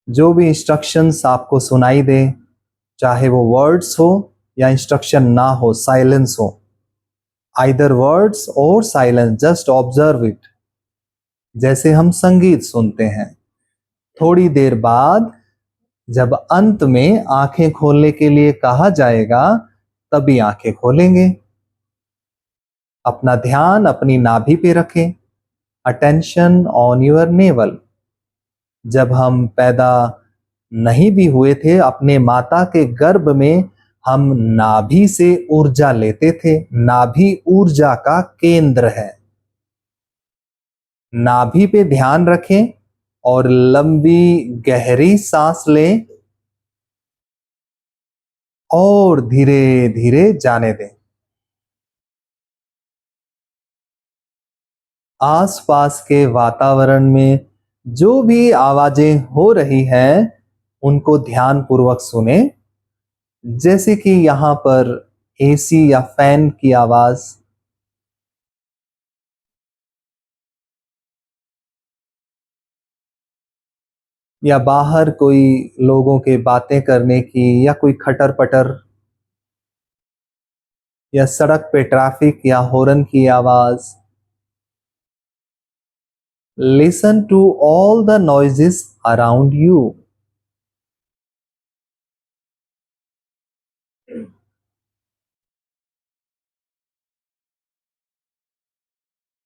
जो भी इंस्ट्रक्शंस आपको सुनाई दे, चाहे वो वर्ड्स हो या इंस्ट्रक्शन ना हो, साइलेंस हो, आइदर वर्ड्स और साइलेंस, जस्ट ऑब्जर्व इट, जैसे हम संगीत सुनते हैं। थोड़ी देर बाद जब अंत में आंखें खोलने के लिए कहा जाएगा, तभी आंखें खोलेंगे। अपना ध्यान अपनी नाभि पे रखें, अटेंशन ऑन योर नेवल। जब हम पैदा नहीं भी हुए थे, अपने माता के गर्भ में हम नाभि से ऊर्जा लेते थे। नाभि ऊर्जा का केंद्र है। नाभि पे ध्यान रखें और लंबी गहरी सांस लें और धीरे धीरे जाने दें। आसपास के वातावरण में जो भी आवाजें हो रही हैं, उनको ध्यान पूर्वक सुने, जैसे कि यहां पर एसी या फैन की आवाज, या बाहर कोई लोगों के बातें करने की, या कोई खटर पटर, या सड़क पे ट्रैफिक या हॉर्न की आवाज। Listen to all the noises around you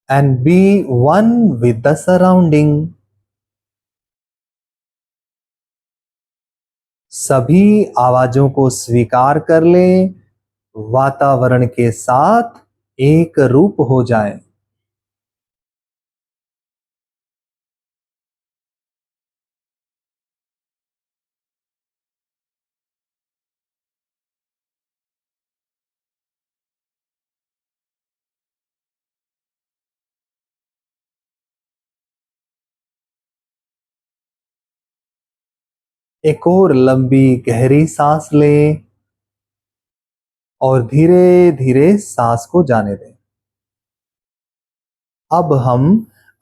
and be one with the surrounding। सभी आवाजों को स्वीकार कर लें, वातावरण के साथ एक रूप हो जाएं। एक और लंबी गहरी सांस लें और धीरे धीरे सांस को जाने दें। अब हम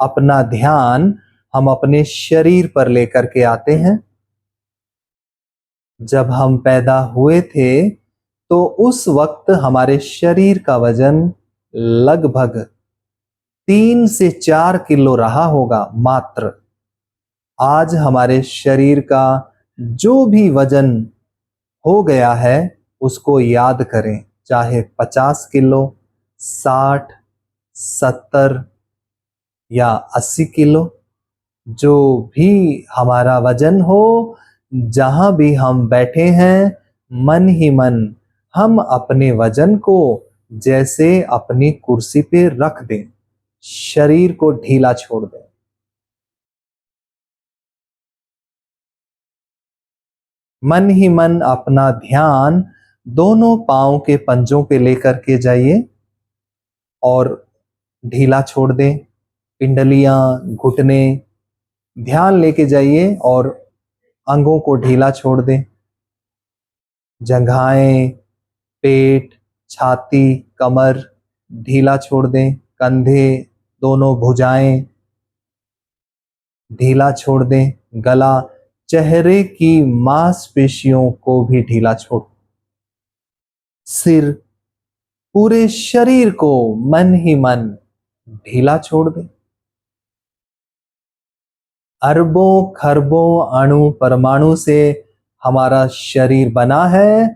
अपना ध्यान अपने शरीर पर लेकर के आते हैं। जब हम पैदा हुए थे तो उस वक्त हमारे शरीर का वजन लगभग 3 से 4 किलो रहा होगा मात्र। आज हमारे शरीर का जो भी वजन हो गया है उसको याद करें, चाहे 50 किलो, 60, 70 या 80 किलो, जो भी हमारा वजन हो, जहां भी हम बैठे हैं, मन ही मन हम अपने वजन को जैसे अपनी कुर्सी पे रख दें, शरीर को ढीला छोड़ दें। मन ही मन अपना ध्यान दोनों पांव के पंजों पे लेकर के जाइए और ढीला छोड़ दें। पिंडलियां, घुटने, ध्यान लेके जाइए और अंगों को ढीला छोड़ दें। जंघाएं, पेट, छाती, कमर ढीला छोड़ दें। कंधे, दोनों भुजाएं ढीला छोड़ दें। गला, चेहरे की मांसपेशियों को भी ढीला छोड़। सिर, पूरे शरीर को मन ही मन ढीला छोड़ दें। अरबों खरबों अणु परमाणु से हमारा शरीर बना है।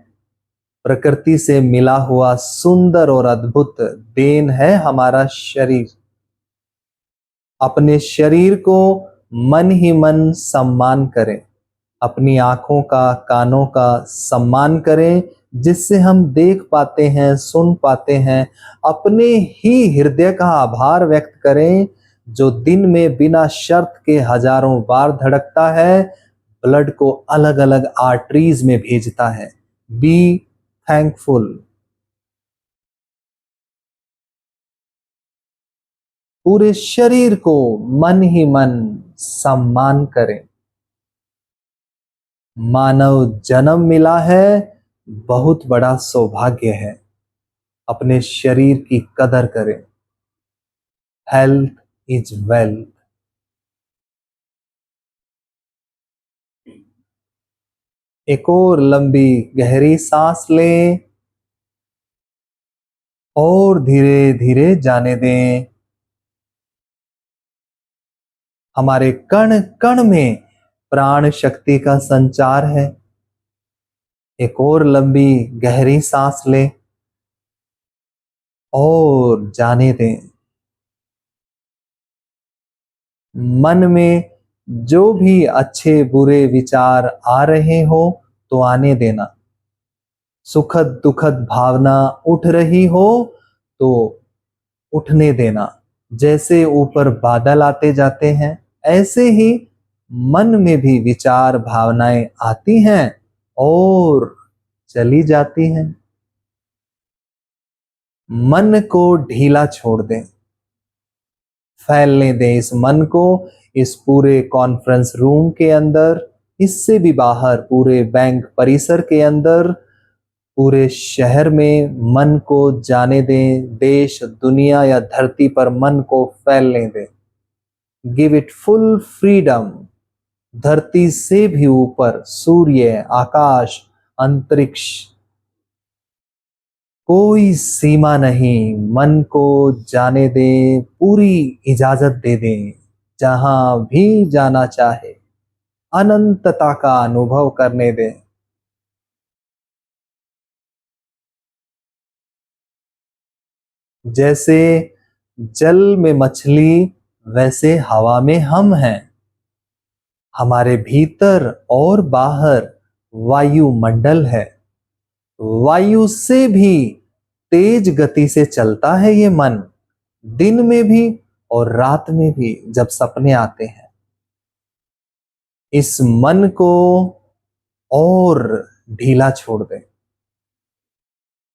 प्रकृति से मिला हुआ सुंदर और अद्भुत देन है हमारा शरीर। अपने शरीर को मन ही मन सम्मान करें, अपनी आंखों का, कानों का सम्मान करें, जिससे हम देख पाते हैं, सुन पाते हैं। अपने ही हृदय का आभार व्यक्त करें, जो दिन में बिना शर्त के हजारों बार धड़कता है, ब्लड को अलग अलग आर्टरीज में भेजता है। Be thankful. पूरे शरीर को मन ही मन सम्मान करें। मानव जन्म मिला है, बहुत बड़ा सौभाग्य है। अपने शरीर की कदर करें। Health is wealth. एक और लंबी गहरी सांस लें और धीरे धीरे जाने दें। हमारे कण कण में प्राण शक्ति का संचार है। एक और लंबी गहरी सांस लें और जाने दें। मन में जो भी अच्छे बुरे विचार आ रहे हो तो आने देना। सुखद दुखद भावना उठ रही हो तो उठने देना। जैसे ऊपर बादल आते जाते हैं, ऐसे ही मन में भी विचार भावनाएं आती हैं और चली जाती हैं। मन को ढीला छोड़ दें। फैलने दें इस मन को, इस पूरे कॉन्फ्रेंस रूम के अंदर, इससे भी बाहर पूरे बैंक परिसर के अंदर, पूरे शहर में मन को जाने दें। देश, दुनिया या धरती पर मन को फैलने दें। Give it full freedom. धरती से भी ऊपर सूर्य, आकाश, अंतरिक्ष, कोई सीमा नहीं। मन को जाने दें, पूरी इजाजत दे दें। जहां भी जाना चाहे अनंतता का अनुभव करने दें। जैसे जल में मछली, वैसे हवा में हम हैं। हमारे भीतर और बाहर वायुमंडल है। वायु से भी तेज गति से चलता है ये मन, दिन में भी और रात में भी जब सपने आते हैं। इस मन को और ढीला छोड़ दें।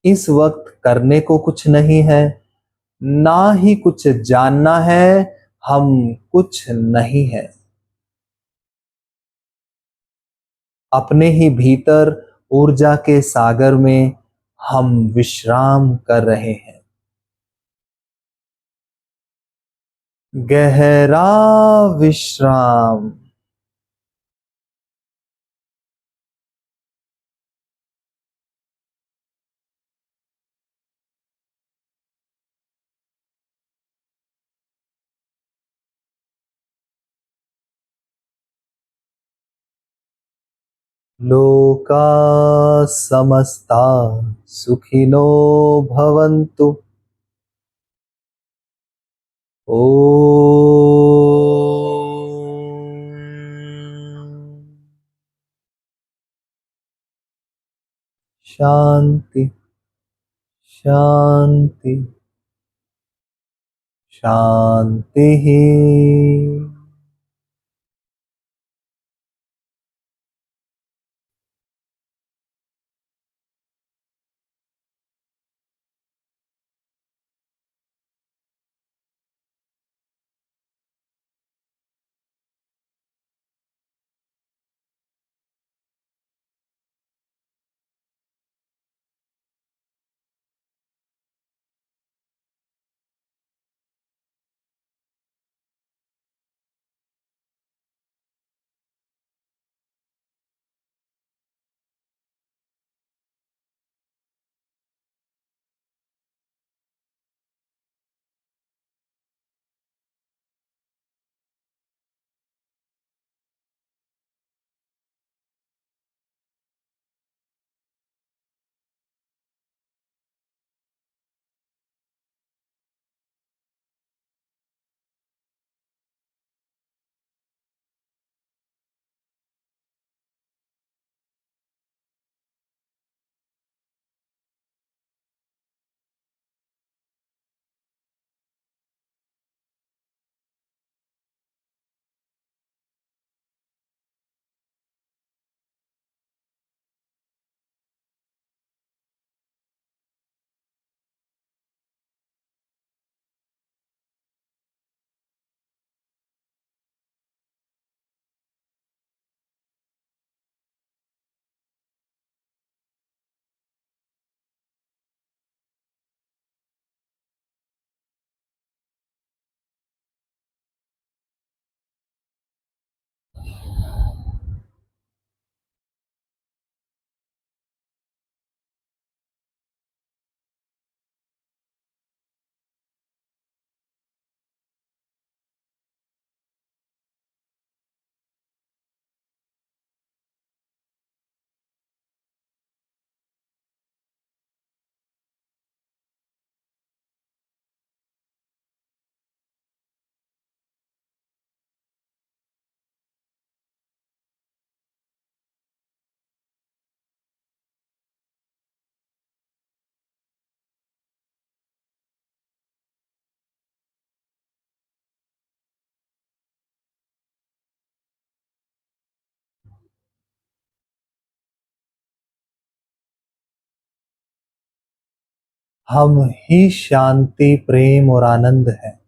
इस वक्त करने को कुछ नहीं है, ना ही कुछ जानना है। हम कुछ नहीं है। अपने ही भीतर ऊर्जा के सागर में हम विश्राम कर रहे हैं। गहरा विश्राम। लोका समस्ता सुखिनो भवन्तु। ओ शांति शांति शांति ही। हम ही शांति, प्रेम और आनंद है।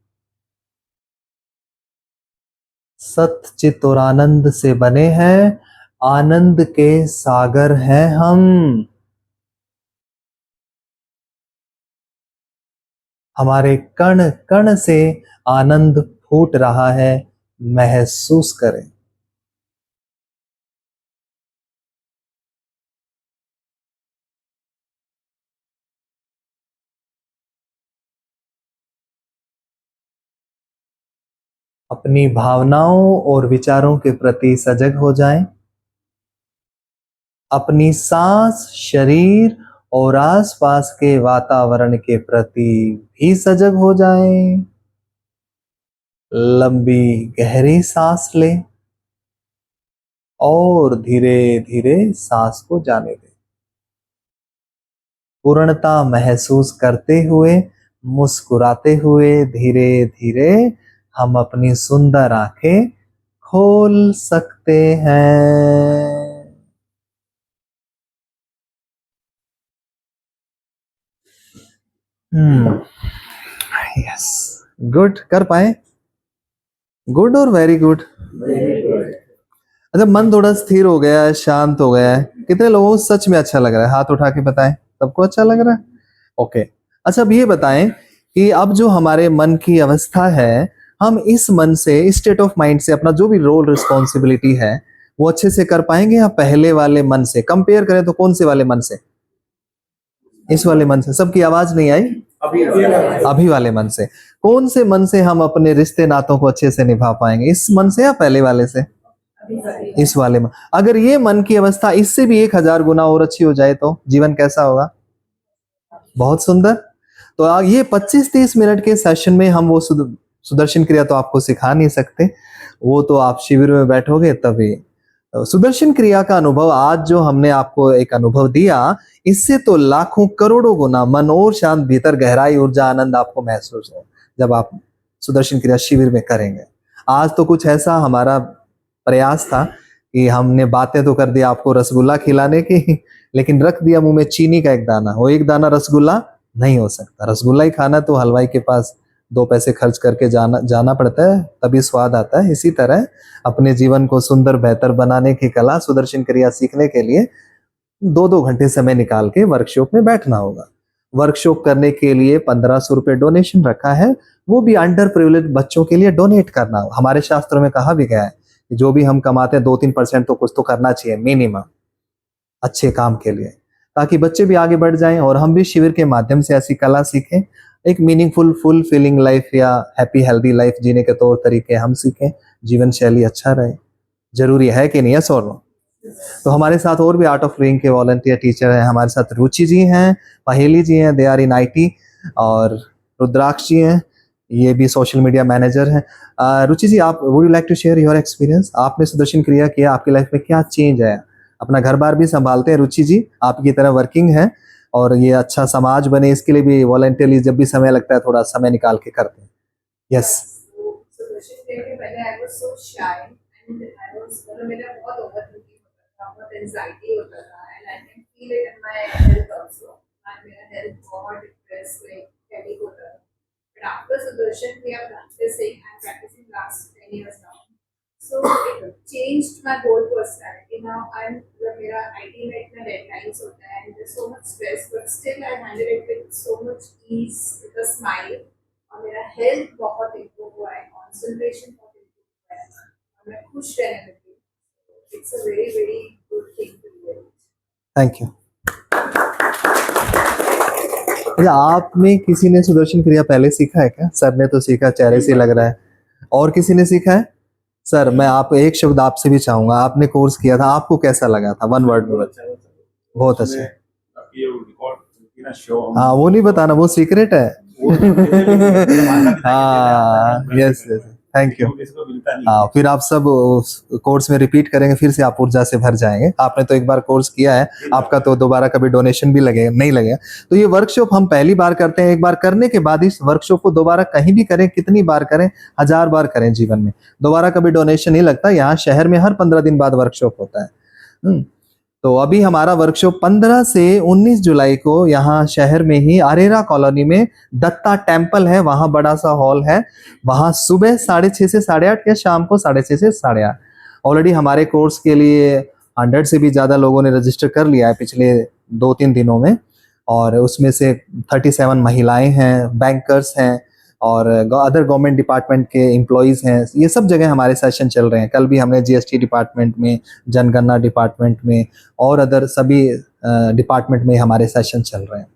सत चित और आनंद से बने हैं, आनंद के सागर हैं हम। हमारे कण कण से आनंद फूट रहा है, महसूस करें। अपनी भावनाओं और विचारों के प्रति सजग हो जाएं। अपनी सांस, शरीर और आसपास के वातावरण के प्रति भी सजग हो जाएं। लंबी गहरी सांस लें और धीरे धीरे सांस को जाने दें। पूर्णता महसूस करते हुए, मुस्कुराते हुए धीरे धीरे हम अपनी सुंदर आंखें खोल सकते हैं। Yes, good. कर पाए? गुड और वेरी गुड? अच्छा, मन थोड़ा स्थिर हो गया है, शांत हो गया है। कितने लोगों को सच में अच्छा लग रहा है? हाथ उठा के बताएं। सबको अच्छा लग रहा है? ओके। अच्छा, अब ये बताएं कि अब जो हमारे मन की अवस्था है, हम इस मन से, इस स्टेट ऑफ माइंड से अपना जो भी रोल रिस्पॉन्सिबिलिटी है वो अच्छे से कर पाएंगे या पहले वाले मन से? कंपेयर करें तो कौन से वाले मन से? इस वाले मन से। सबकी आवाज नहीं आई। अभी वाले मन से। कौन से मन से हम अपने रिश्ते नातों को अच्छे से निभा पाएंगे? इस मन से या पहले वाले से? इस वाले मन। अगर ये मन की अवस्था इससे भी 1000 गुना और अच्छी हो जाए तो जीवन कैसा होगा? बहुत सुंदर। तो ये 25-30 मिनट के सेशन में हम वो सुदर्शन क्रिया तो आपको सिखा नहीं सकते, वो तो आप शिविर में बैठोगे तभी। सुदर्शन क्रिया का अनुभव आज जो हमने आपको एक अनुभव दिया, इससे तो लाखों करोड़ों गुना मन और शांत, भीतर गहराई, ऊर्जा, आनंद आपको महसूस हो जब आप सुदर्शन क्रिया शिविर में करेंगे। आज तो कुछ ऐसा हमारा प्रयास था कि हमने बातें तो कर दी आपको रसगुल्ला खिलाने की, लेकिन रख दिया मुंह में चीनी का एक दाना। वो एक दाना रसगुल्ला नहीं हो सकता। रसगुल्ला ही खाना तो हलवाई के पास 2 पैसे खर्च करके जाना पड़ता है, तभी स्वाद आता है। इसी तरह अपने जीवन को सुंदर, बेहतर बनाने की कला सुदर्शन क्रिया सीखने के लिए 2-2 घंटे समय निकाल के वर्कशॉप में बैठना होगा। वर्कशॉप करने के लिए 1500 रुपये डोनेशन रखा है, वो भी अंडर प्रिविलेज बच्चों के लिए डोनेट करना होगा। हमारे शास्त्रों में कहा भी गया है कि जो भी हम कमाते हैं 2-3% तो कुछ तो करना चाहिए मिनिमम, अच्छे काम के लिए, ताकि बच्चे भी आगे बढ़ जाएं और हम भी शिविर के माध्यम से ऐसी कला सीखें। एक मीनिंगफुल, फुलफिलिंग लाइफ या हैप्पी हेल्दी लाइफ जीने के तौर तरीके हम सीखें, जीवन शैली अच्छा रहे। जरूरी है कि नहीं? यस और नो? तो हमारे साथ और भी आर्ट ऑफ लिविंग के वॉलंटियर टीचर हैं। हमारे साथ रुचि जी हैं, पहेली जी हैं, दे आर इन IT, और रुद्राक्ष जी हैं, ये भी सोशल मीडिया मैनेजर हैं। रुचि जी, आप would you like to share your experience? आपने सुदर्शन क्रिया किया, आपकी लाइफ में क्या चेंज आया? अपना घर बार भी संभालते हैं रुचि जी, आपकी तरह वर्किंग है, और ये अच्छा समाज बने इसके लिए भी वॉलंटियरली जब भी समय लगता है थोड़ा समय निकाल के करते हैं। यस। पहले I was so shy and I was मेरा बहुत ओवरथिंकिंग होता था, बहुत एंजाइटी होता था, and I can feel it in my health also. मेरा हेल्थ बहुत डिप्रेस, लाइक हेडेक होता था। बट आफ्टर सुदर्शन क्रिया practicing, I'm practicing last 10 years now, so it changed my whole personality. Now I'm मेरा IT में इतना deadlines होता है and there's so much stress, but still I handle it with so much ease, with a smile. और मेरा हेल्थ बहुत इम्प्रूव हुआ है, कंसंट्रेशन बहुत इम्प्रूव हुआ है, और मैं खुश रहने लगी हूँ। It's a very very good thing to do. Thank you. अच्छा, आप में किसी ने सुदर्शन क्रिया पहले सीखा है क्या? सर ने तो सीखा, चेहरे से लग रहा है। और किसी ने सीखा है? सर, मैं आप एक शब्द आपसे भी चाहूंगा, आपने कोर्स किया था, आपको कैसा लगा था? 1 वर्ड में। बहुत अच्छा। हाँ, वो नहीं बताना, वो सीक्रेट है। हाँ, यस यस, थैंक यू। हाँ, फिर आप सब कोर्स में रिपीट करेंगे, फिर से आप ऊर्जा से भर जाएंगे। आपने तो एक बार कोर्स किया है, आपका तो दोबारा कभी डोनेशन भी लगेगा नहीं लगेगा। तो ये वर्कशॉप हम पहली बार करते हैं, एक बार करने के बाद इस वर्कशॉप को दोबारा कहीं भी करें, कितनी बार करें, 1000 बार करें जीवन में, दोबारा कभी डोनेशन नहीं लगता। यहाँ शहर में हर 15 दिन बाद वर्कशॉप होता है। तो अभी हमारा वर्कशॉप 15 से 19 जुलाई को यहाँ शहर में ही अरेरा कॉलोनी में दत्ता टेम्पल है, वहां बड़ा सा हॉल है, वहां सुबह 6:30 से 8:30 या शाम को 6:30 से 8:30। ऑलरेडी हमारे कोर्स के लिए 100 से भी ज्यादा लोगों ने रजिस्टर कर लिया है पिछले 2-3 दिनों में, और उसमें से 37 महिलाएं हैं, बैंकर्स हैं, और अदर गवर्नमेंट डिपार्टमेंट के एम्प्लॉयज हैं। ये सब जगह हमारे सेशन चल रहे हैं। कल भी हमने जीएसटी डिपार्टमेंट में, जनगणना डिपार्टमेंट में और अदर सभी डिपार्टमेंट में हमारे सेशन चल रहे हैं।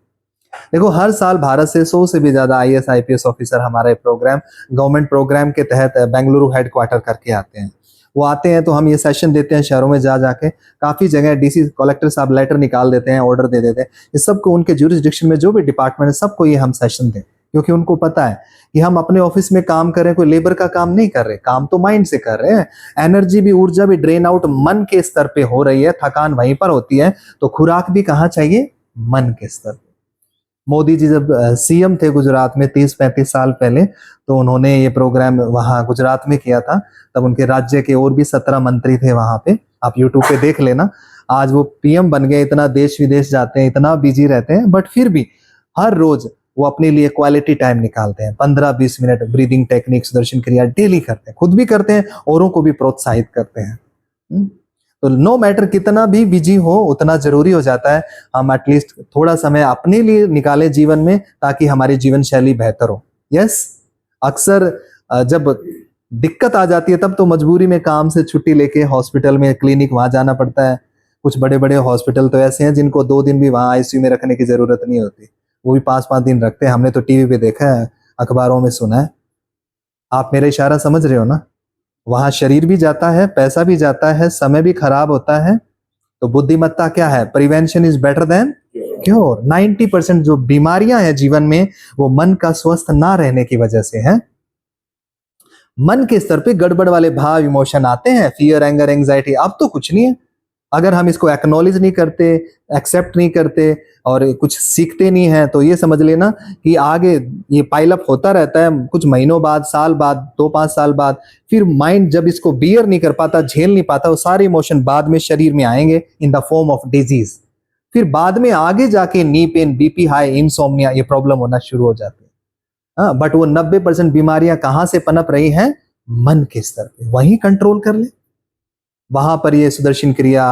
देखो, हर साल भारत से 100 से भी ज्यादा आईएएस आईपीएस ऑफिसर हमारे प्रोग्राम, गवर्नमेंट प्रोग्राम के तहत बेंगलुरु हेडक्वार्टर करके आते हैं। वो आते हैं तो हम ये सेशन देते हैं शहरों में जा जाके। काफी जगह डीसी कलेक्टर साहब लेटर निकाल देते हैं, ऑर्डर दे देते हैं, इस सबको उनके ज्यूरिसडिक्शन में जो भी डिपार्टमेंट है सबको ये हम सेशन दें, क्योंकि उनको पता है कि हम अपने ऑफिस में काम कर रहे हैं, कोई लेबर का काम नहीं कर रहे, काम तो माइंड से कर रहे हैं। एनर्जी भी, ऊर्जा भी ड्रेन आउट मन के स्तर पे हो रही है, थकान वहीं पर होती है, तो खुराक भी कहाँ चाहिए? मन के स्तर पे। मोदी जी जब सीएम थे गुजरात में 30-35 साल पहले, तो उन्होंने ये प्रोग्राम वहां गुजरात में किया था। तब उनके राज्य के और भी 17 मंत्री थे वहां पे, आप यूट्यूब पे देख लेना। आज वो पीएम बन गए, इतना देश विदेश जाते हैं, इतना बिजी रहते हैं, बट फिर भी हर रोज वो अपने लिए क्वालिटी टाइम निकालते हैं। 15-20 मिनट ब्रीदिंग टेक्निक, सुदर्शन क्रिया डेली करते हैं, खुद भी करते हैं, औरों को भी प्रोत्साहित करते हैं। तो नो मैटर कितना भी बिजी हो, उतना जरूरी हो जाता है हम एटलीस्ट थोड़ा समय अपने लिए निकालें जीवन में, ताकि हमारी जीवन शैली बेहतर हो। यस, अक्सर जब दिक्कत आ जाती है तब तो मजबूरी में काम से छुट्टी लेके हॉस्पिटल में, क्लिनिक वहां जाना पड़ता है। कुछ बड़े बड़े हॉस्पिटल तो ऐसे हैं जिनको 2 दिन भी वहां आईसीयू में रखने की जरूरत नहीं होती, वो भी 5-5 दिन रखते हैं। हमने तो टीवी पे देखा है, अखबारों में सुना है। आप मेरा इशारा समझ रहे हो ना? वहां शरीर भी जाता है, पैसा भी जाता है, समय भी खराब होता है। तो बुद्धिमत्ता क्या है? Prevention is better than cure. 90% जो बीमारियां हैं जीवन में, वो मन का स्वस्थ ना रहने की वजह से है। मन के स्तर पे गड़बड़ वाले भाव, इमोशन आते हैं, फियर, एंगर, एंजाइटी, अब तो कुछ नहीं है। अगर हम इसको एक्नॉलेज नहीं करते, एक्सेप्ट नहीं करते और कुछ सीखते नहीं हैं, तो ये समझ लेना कि आगे ये पाइलअप होता रहता है। कुछ महीनों बाद, साल बाद, 2-5 साल बाद, फिर माइंड जब इसको बियर नहीं कर पाता, झेल नहीं पाता, वो सारे इमोशन बाद में शरीर में आएंगे in the form of disease. फिर बाद में आगे जाके knee pain, BP high, insomnia, ये प्रॉब्लम होना शुरू हो जाती है। हाँ, बट वो 90% बीमारियां कहां से पनप रही हैं? मन के स्तर पे। वहीं कंट्रोल कर ले, वहां पर ये सुदर्शन क्रिया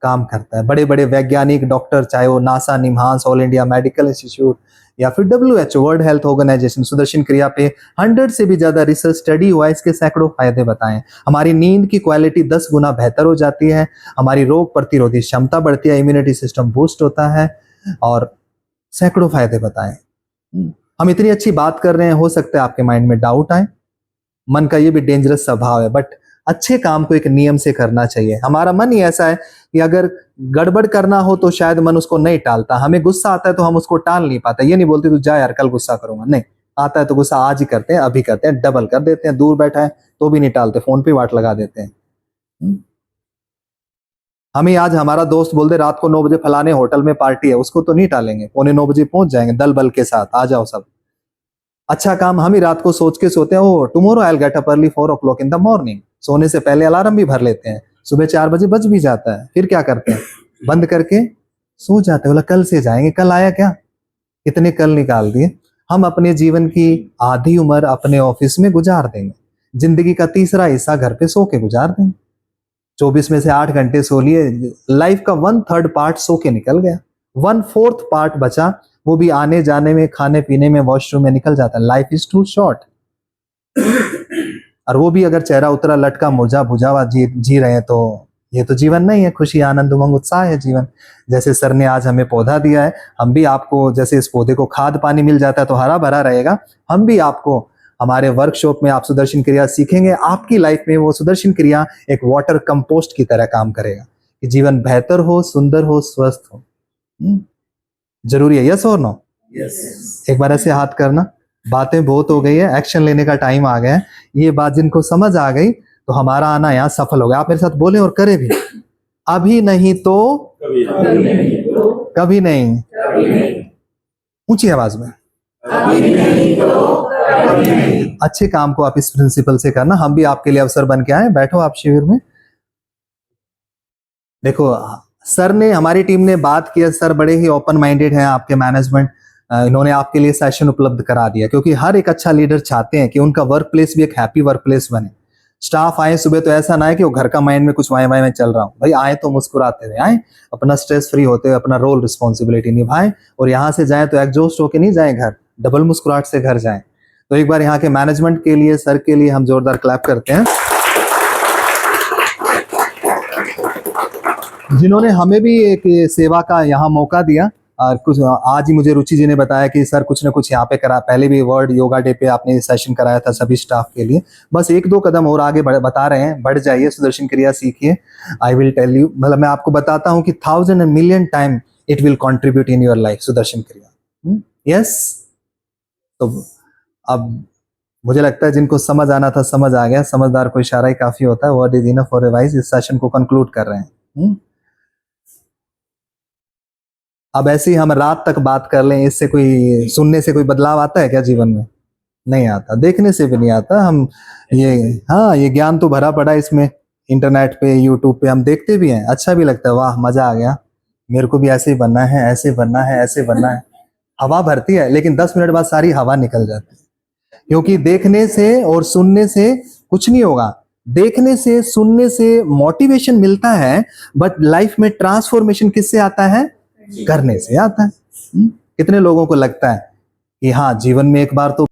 काम करता है। बड़े बड़े वैज्ञानिक, डॉक्टर, चाहे वो NASA, NIMHANS, all India medical institute या फिर WHO, world health organization, Sudarshan Kriya पे 100 से भी ज्यादा रिसर्च स्टडी हुआ है। इसके सैकड़ों फायदे बताएं। हमारी नींद की क्वालिटी 10 गुना बेहतर हो जाती है, हमारी रोग प्रतिरोधी क्षमता बढ़ती है, इम्यूनिटी सिस्टम बूस्ट होता है, और सैकड़ों फायदे बताएं। हम इतनी अच्छी बात कर रहे हैं, हो सकता है आपके माइंड में डाउट आए। मन का ये भी डेंजरस स्वभाव है, बट अच्छे काम को एक नियम से करना चाहिए। हमारा मन ही ऐसा है कि अगर गड़बड़ करना हो तो शायद मन उसको नहीं टालता। हमें गुस्सा आता है तो हम उसको टाल नहीं पाते। ये नहीं बोलते तू जा यार कल गुस्सा करूंगा, नहीं, आता है तो गुस्सा आज ही करते हैं, अभी करते हैं, डबल कर देते हैं। दूर बैठा है तो भी नहीं टालते, फोन पे वाट लगा देते हैं। हमें आज हमारा दोस्त बोल दे रात को 9 बजे फलाने होटल में पार्टी है, उसको तो नहीं टालेंगे, 8:45 बजे पहुंच जाएंगे दल बल के साथ, आ जाओ सब। अच्छा काम हम ही रात को सोच के सोते हैं, oh tomorrow I will get up early 4 o'clock in the morning. सोने से पहले अलार्म भी भर लेते हैं, सुबह 4 बजे बज भी जाता है। फिर क्या करते हैं? बंद करके सो जाते हैं। बोला कल से जाएंगे, कल आया क्या? कितने कल निकाल दिए। हम अपने जीवन की आधी उम्र अपने ऑफिस में गुजार देंगे, जिंदगी का तीसरा हिस्सा घर पे सो के गुजार देंगे। 24 में से 8 घंटे सो लिए, लाइफ का 1/3 पार्ट सो के निकल गया, 1/4 पार्ट बचा, वो भी आने जाने में, खाने पीने में, वॉशरूम में निकल जाता है। Life is too short. और वो भी अगर चेहरा उतरा लटका मुरझा भुजा हुआ जी रहे हैं, तो ये तो जीवन नहीं है। खुशी, आनंद, उमंग, उत्साह है जीवन। जैसे सर ने आज हमें पौधा दिया है, हम भी आपको, जैसे इस पौधे को खाद पानी मिल जाता है तो हरा भरा रहेगा, हम भी आपको हमारे वर्कशॉप में आप सुदर्शन क्रिया सीखेंगे। आपकी लाइफ में वो सुदर्शन क्रिया एक वाटर कंपोस्ट की तरह काम करेगा कि जीवन बेहतर हो, सुंदर हो, स्वस्थ हो। जरूरी है, यस और नो? यस। एक बार ऐसे हाथ करना। बातें बहुत हो गई है, एक्शन लेने का टाइम आ गया है। ये बात जिनको समझ आ गई तो हमारा आना यहाँ सफल हो गया। आप मेरे साथ बोले और करें भी। अभी नहीं तो कभी नहीं। ऊंची आवाज में। अच्छे काम को आप इस प्रिंसिपल से करना। हम भी आपके लिए अवसर बन के आए। बैठो आप शिविर में। देखो सर ने, हमारी टीम ने बात किया, सर बड़े ही ओपन माइंडेड हैं, आपके मैनेजमेंट इन्होंने आपके लिए सेशन उपलब्ध करा दिया, क्योंकि हर एक अच्छा लीडर चाहते हैं कि उनका वर्क प्लेस भी एक हैप्पी वर्क प्लेस बने। स्टाफ आए सुबह तो ऐसा ना है कि वो घर का माइंड में कुछ वाई वाई में चल रहा हूँ, भाई आए तो मुस्कुराते हुए आए, अपना स्ट्रेस फ्री होते हुए अपना रोल रिस्पॉन्सिबिलिटी निभाएं, और यहाँ से जाएं तो एग्जॉस्ट होके नहीं जाएं घर, डबल मुस्कुराहट से घर जाएं। तो एक बार यहाँ के मैनेजमेंट के लिए, सर के लिए हम जोरदार क्लैप करते हैं, जिन्होंने हमें भी एक सेवा का यहाँ मौका दिया। और कुछ आज ही मुझे रुचि जी ने बताया कि सर कुछ ना कुछ यहाँ पे करा, पहले भी वर्ल्ड योगा डे पे आपने सेशन कराया था सभी स्टाफ के लिए, बस एक दो कदम और आगे बता रहे हैं, बढ़ जाइए, सुदर्शन क्रिया सीखिए। आई विल टेल यू, मतलब मैं आपको बताता हूँ कि 1000 and million time it will contribute in your life, Sudarshan क्रिया। यस, तो अब मुझे लगता है जिनको समझ आना था समझ आ गया, समझदार को इशारा ही काफी होता है। Word is enough for revise. इस सेशन को कंक्लूड कर रहे हैं। अब ऐसे ही हम रात तक बात कर लें, इससे कोई, सुनने से कोई बदलाव आता है क्या जीवन में? नहीं आता, देखने से भी नहीं आता। हम ये, हाँ, ये ज्ञान तो भरा पड़ा है इसमें, इंटरनेट पे, यूट्यूब पे हम देखते भी हैं, अच्छा भी लगता है, वाह मजा आ गया, मेरे को भी ऐसे ही बनना है, ऐसे बनना है, ऐसे बनना है। हवा भरती है, लेकिन 10 मिनट बाद सारी हवा निकल जाती है, क्योंकि देखने से और सुनने से कुछ नहीं होगा। देखने से, सुनने से मोटिवेशन मिलता है, बट लाइफ में ट्रांसफॉर्मेशन किससे आता है? करने से आता है। कितने लोगों को लगता है कि हाँ, जीवन में एक बार तो